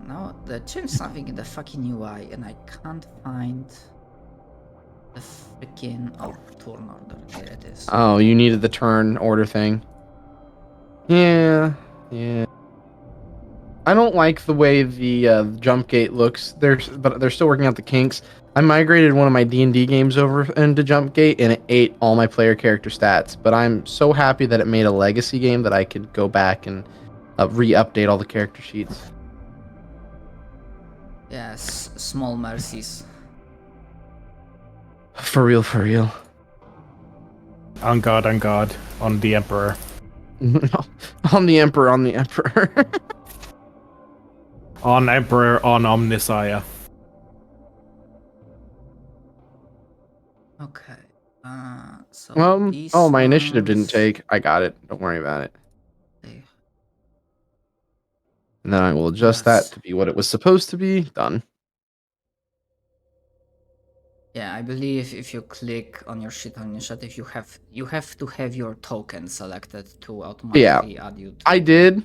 Now they changed something in the fucking UI, and I can't find the freaking turn order. Here it is. Oh, you needed the turn order thing. Yeah. I don't like the way the jump gate looks. But they're still working out the kinks. I migrated one of my D&D games over into jump gate, and it ate all my player character stats. But I'm so happy that it made a legacy game that I could go back and re-update all the character sheets. Yes, small mercies. For real. On God, on the Emperor. on the Emperor. On Emperor, on Omnissiah. Okay. So these Oh, my initiative didn't ones, take. I got it. Don't worry about it. they- And then I will adjust that Yes. to be what it was supposed to be. Done. Yeah, I believe if you click on your shit on initiative, you have to have your token selected to automatically add you. To I did.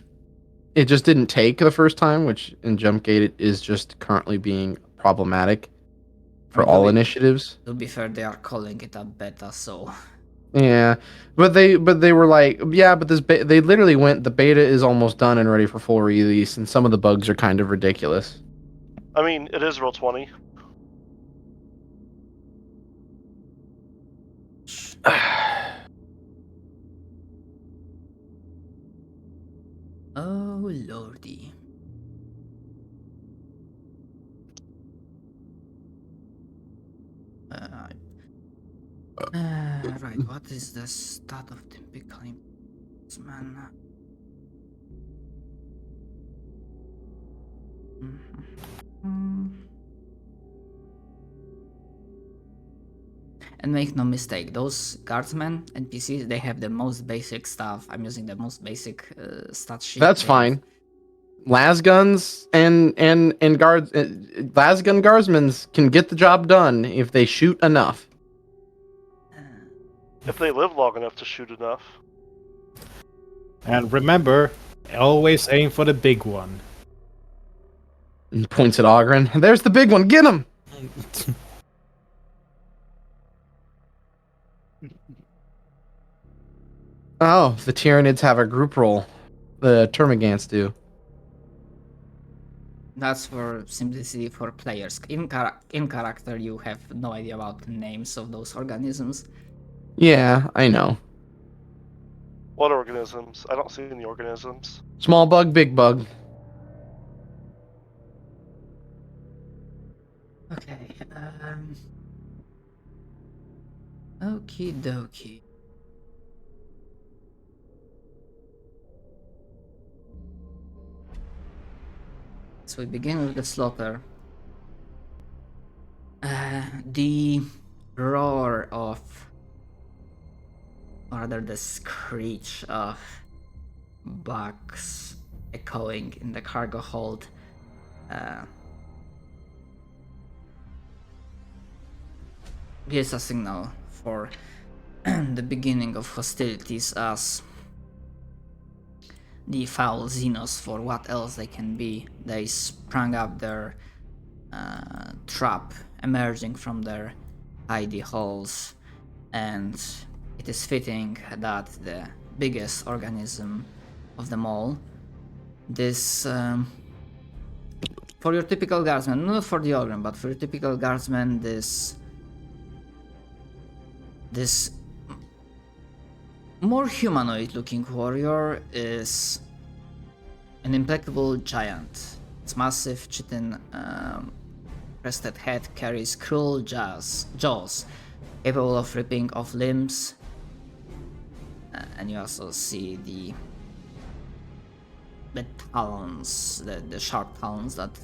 It just didn't take the first time, which in Jumpgate it is just currently being problematic for And all to be- initiatives. To be fair, they are calling it a beta, so Yeah, but they were like, yeah, but they literally went. The beta is almost done and ready for full release, and some of the bugs are kind of ridiculous. I mean, it is Roll20. oh lordy. Right, what is the stat of the Imperial Guardsman? And make no mistake, those guardsmen NPCs, they have the most basic stuff. I'm using the most basic stat sheet. That's They fine. Lasguns and guards, Lasgun guardsmen can get the job done if they shoot enough. If they live long enough to shoot enough. And remember, always aim for the big one. And points at Ogren. There's the big one. Get him. Oh, the Tyranids have a group role. The Termagants do. That's for simplicity for players. In character, you have no idea about the names of those organisms. Yeah, I know. What organisms? I don't see any organisms. Small bug, big bug. Okay. Okie dokie. So we begin with the slaughter. The roar of, or rather the screech of bugs echoing in the cargo hold gives a signal for the beginning of hostilities, as the foul Xenos, for what else they can be, they sprung up their trap, emerging from their hidey holes, and it is fitting that the biggest organism of them all, this for your typical guardsman, not for the Ogren, but for your typical guardsman, this more humanoid looking warrior is an implacable giant. Its massive chitin crested head carries cruel jaws capable of ripping off limbs, and you also see the talons, the sharp talons that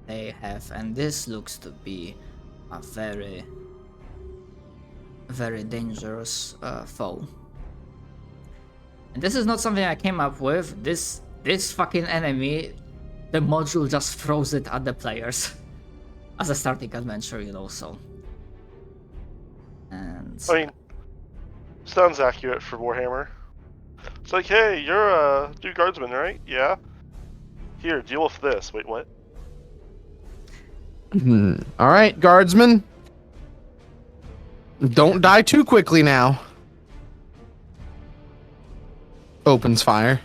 they have, and this looks to be a very, very dangerous foe. And this is not something I came up with. This fucking enemy, the module just throws it at the players as a starting adventure, you know. So, and I mean, sounds accurate for Warhammer. It's like, hey, you're a new guardsman, right? Yeah. Here, deal with this. Wait, what? All right, guardsmen. Don't die too quickly now. Opens fire.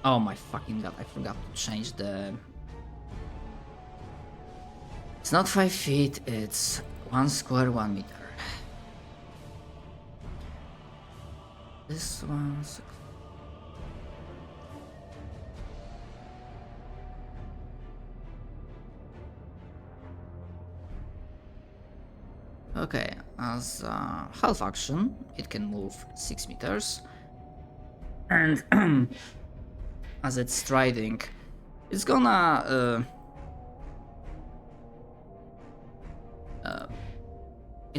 oh my fucking god, I forgot to change the. It's not 5 feet. It's 1 square 1 meter. This one's. Okay, as a half action, it can move 6 meters. And as it's striding, it's gonna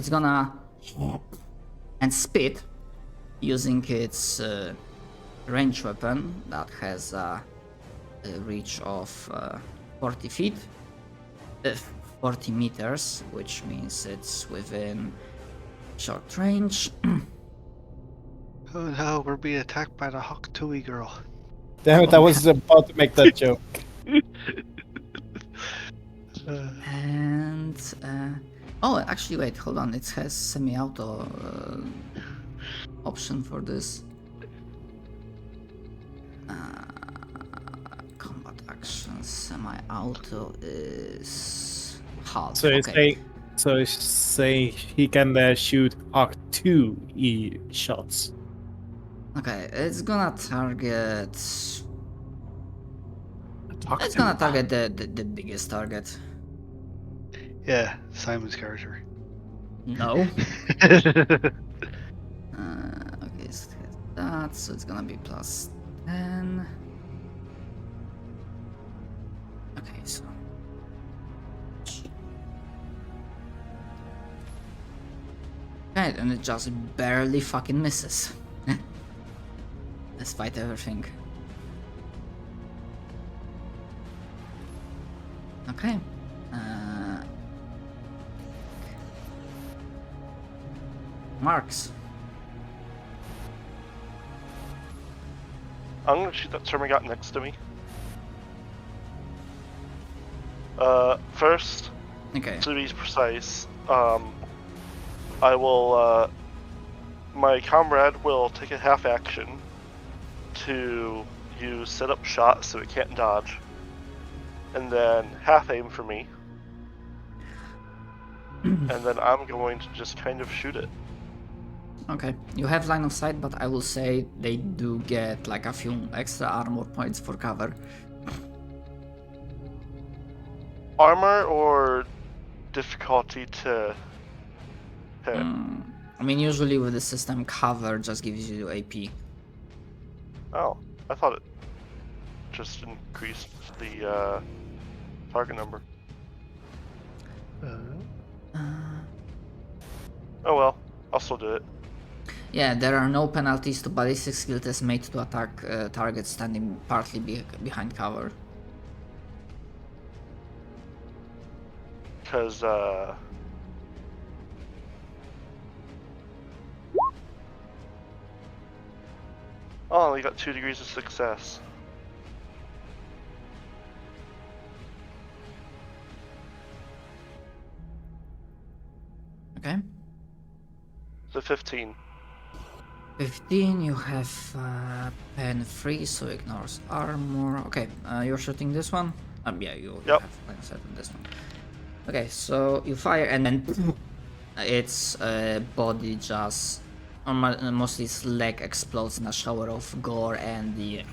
it's gonna and spit using its range weapon that has a reach of 40 feet, 40 meters, which means it's within short range. Oh no, we're being attacked by the Hawk Tui girl. Damn it, I was about to make that joke. And oh, actually, wait, hold on. It has semi-auto option for this. Combat action semi-auto is half. So you say he can shoot Hawk 2 shots. Okay, it's gonna target. Talk It's to gonna me. target the biggest target. Yeah, Simon's character. No. Okay, so that, so it's gonna be plus 10. Okay, so. Okay, and it just barely fucking misses. Despite everything. Okay. Marks. I'm gonna shoot that termagant next to me. First, Okay. to be precise, I will, my comrade will take a half action to use set up shot so it can't dodge, and then half aim for me, and then I'm going to just kind of shoot it. Okay, you have line of sight, but I will say they do get like a few extra armor points for cover. Armor or difficulty to hit? I mean, usually with the system, cover just gives you AP. Oh, I thought it just increased the target number. Oh well, I'll still do it. Yeah, there are no penalties to ballistic skill tests made to attack targets standing partly behind cover. Because, oh, we got 2 degrees of success. Okay. So 15. 15, you have pen free, so ignores armor. Okay, you're shooting this one? Yeah, you Yep. have line of sight on this one. Okay, so you fire and then its body just, or mostly its leg explodes in a shower of gore, and the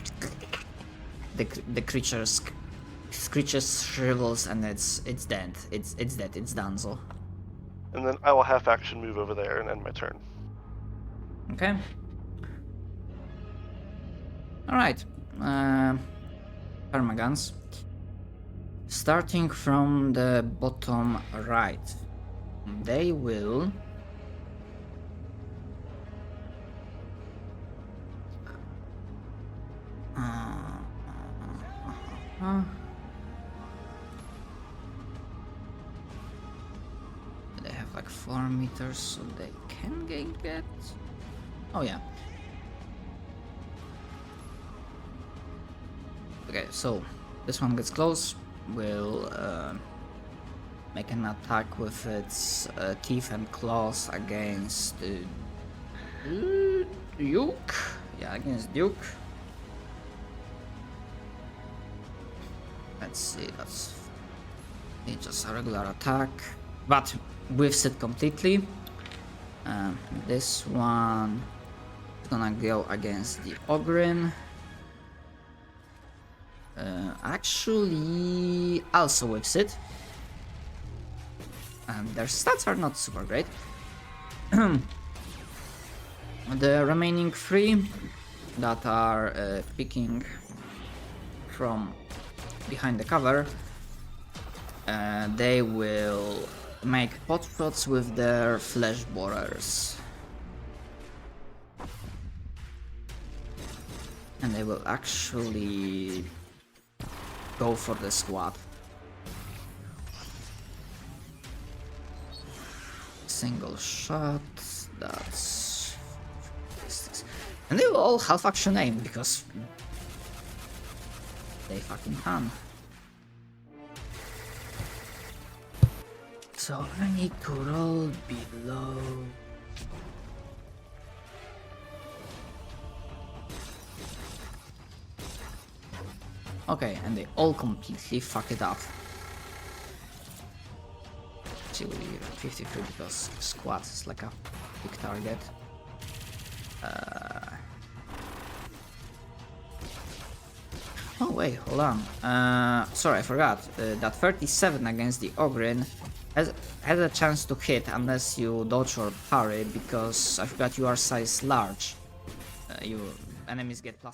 creature's shrivels and it's dead. It's dead. It's done. So. And then I will half action move over there and end my turn. Okay. Alright. Permagans. Starting from the bottom right, they will they have like 4 meters, so they can get. Oh yeah. Okay, so this one gets close. Will make an attack with its teeth and claws against Duke. Yeah, against Duke. Let's see, that's just a regular attack, but whiffs it completely. This one is gonna go against the Ogrin. Actually, also whiffs it. And their stats are not super great. The remaining 3 that are picking from behind the cover, they will make pot shots with their flesh borers. And they will actually go for the squad. Single shot, that's... And they will all half action aim because they fucking can. So I need to roll below. Okay, and they all completely fuck it up. Actually, 53 because squad is like a big target. Oh wait, hold on. Sorry, I forgot. That 37 against the Ogrin has a chance to hit unless you dodge or parry, because I forgot you are size large. Your enemies get +10.